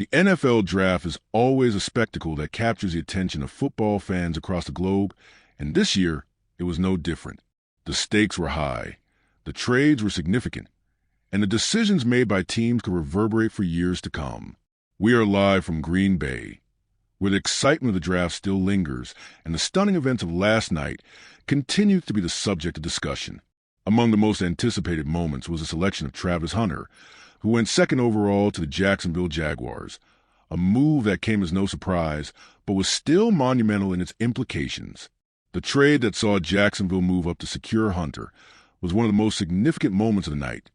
The NFL draft is always a spectacle that captures the attention of football fans across the globe, and this year it was no different. The stakes were high, the trades were significant, and the decisions made by teams could reverberate for years to come. We are live from Green Bay, where the excitement of the draft still lingers, and the stunning events of last night continue to be the subject of discussion. Among the most anticipated moments was the selection of Travis Hunter, who went second overall to the Jacksonville Jaguars, a move that came as no surprise, but was still monumental in its implications. The trade that saw Jacksonville move up to secure Hunter was one of the most significant moments of the night,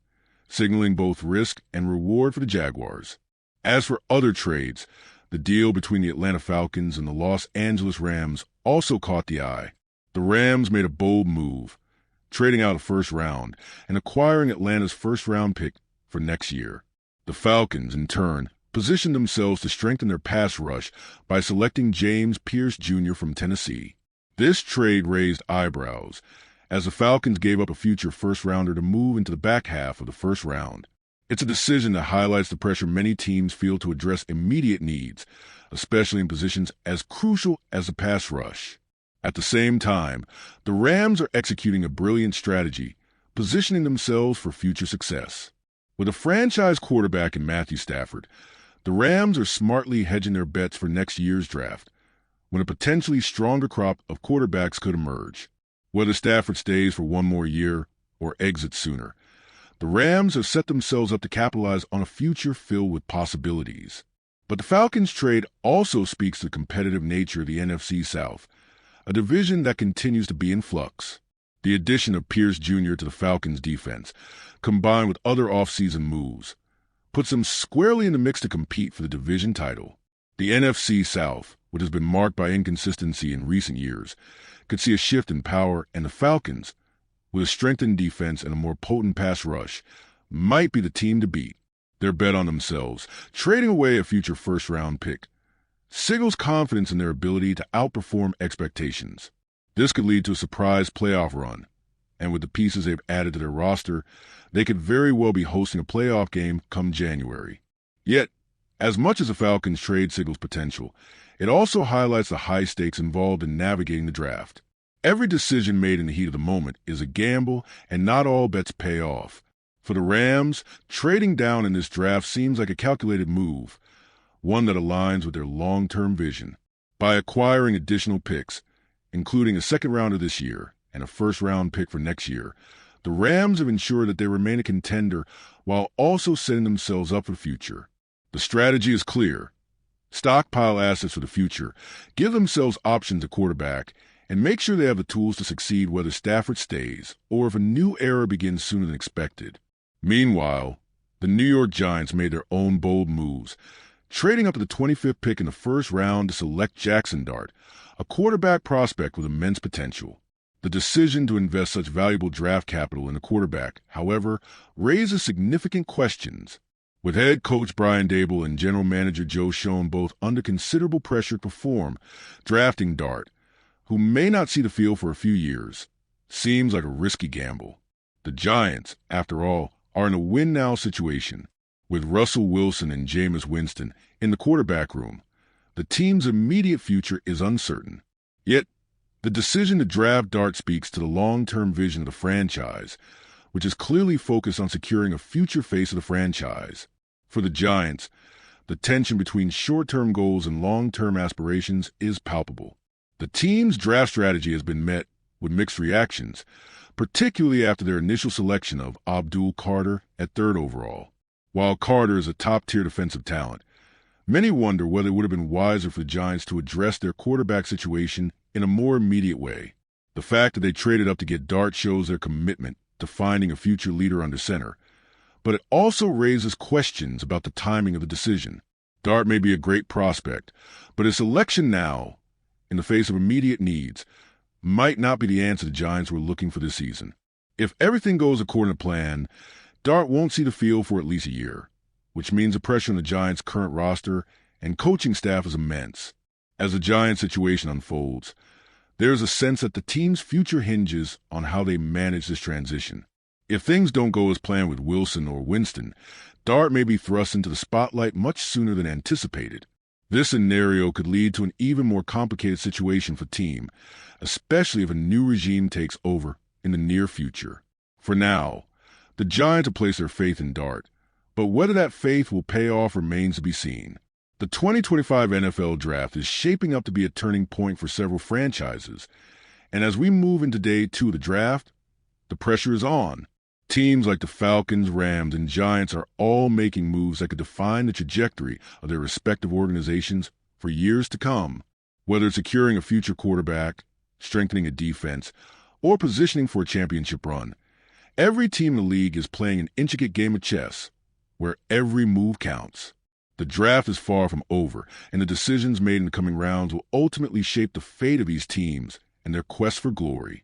signaling both risk and reward for the Jaguars. As for other trades, the deal between the Atlanta Falcons and the Los Angeles Rams also caught the eye. The Rams made a bold move, trading out a first round and acquiring Atlanta's first-round pick for next year. The Falcons, in turn, positioned themselves to strengthen their pass rush by selecting James Pierce Jr. from Tennessee. This trade raised eyebrows, as the Falcons gave up a future first-rounder to move into the back half of the first round. It's a decision that highlights the pressure many teams feel to address immediate needs, especially in positions as crucial as the pass rush. At the same time, the Rams are executing a brilliant strategy, positioning themselves for future success. With a franchise quarterback in Matthew Stafford, the Rams are smartly hedging their bets for next year's draft, when a potentially stronger crop of quarterbacks could emerge. Whether Stafford stays for one more year or exits sooner, the Rams have set themselves up to capitalize on a future filled with possibilities. But the Falcons trade also speaks to the competitive nature of the NFC South, a division that continues to be in flux. The addition of Pierce Jr. to the Falcons' defense, combined with other offseason moves, puts them squarely in the mix to compete for the division title. The NFC South, which has been marked by inconsistency in recent years, could see a shift in power, and the Falcons, with a strengthened defense and a more potent pass rush, might be the team to beat. Their bet on themselves, trading away a future first-round pick, signals confidence in their ability to outperform expectations. This could lead to a surprise playoff run, and with the pieces they've added to their roster, they could very well be hosting a playoff game come January. Yet, as much as the Falcons' trade signals potential, it also highlights the high stakes involved in navigating the draft. Every decision made in the heat of the moment is a gamble, and not all bets pay off. For the Rams, trading down in this draft seems like a calculated move, one that aligns with their long-term vision. By acquiring additional picks, including a second rounder this year and a first-round pick for next year, the Rams have ensured that they remain a contender while also setting themselves up for the future. The strategy is clear. Stockpile assets for the future, give themselves options at quarterback, and make sure they have the tools to succeed whether Stafford stays or if a new era begins sooner than expected. Meanwhile, the New York Giants made their own bold moves, trading up to the 25th pick in the first round to select Jackson Dart, a quarterback prospect with immense potential. The decision to invest such valuable draft capital in a quarterback, however, raises significant questions. With head coach Brian Daboll and general manager Joe Schoen both under considerable pressure to perform, drafting Dart, who may not see the field for a few years, seems like a risky gamble. The Giants, after all, are in a win-now situation. With Russell Wilson and Jameis Winston in the quarterback room, the team's immediate future is uncertain. Yet, the decision to draft Dart speaks to the long-term vision of the franchise, which is clearly focused on securing a future face of the franchise. For the Giants, the tension between short-term goals and long-term aspirations is palpable. The team's draft strategy has been met with mixed reactions, particularly after their initial selection of Abdul Carter at third overall. While Carter is a top-tier defensive talent, many wonder whether it would have been wiser for the Giants to address their quarterback situation in a more immediate way. The fact that they traded up to get Dart shows their commitment to finding a future leader under center, but it also raises questions about the timing of the decision. Dart may be a great prospect, but his selection now, in the face of immediate needs, might not be the answer the Giants were looking for this season. If everything goes according to plan, Dart won't see the field for at least a year, which means the pressure on the Giants' current roster and coaching staff is immense. As the Giants' situation unfolds, there is a sense that the team's future hinges on how they manage this transition. If things don't go as planned with Wilson or Winston, Dart may be thrust into the spotlight much sooner than anticipated. This scenario could lead to an even more complicated situation for team, especially if a new regime takes over in the near future. For now, the Giants have placed their faith in Dart, but whether that faith will pay off remains to be seen. The 2025 NFL Draft is shaping up to be a turning point for several franchises, and as we move into day 2 of the draft, the pressure is on. Teams like the Falcons, Rams, and Giants are all making moves that could define the trajectory of their respective organizations for years to come. Whether it's securing a future quarterback, strengthening a defense, or positioning for a championship run, every team in the league is playing an intricate game of chess where every move counts. The draft is far from over, and the decisions made in the coming rounds will ultimately shape the fate of these teams and their quest for glory.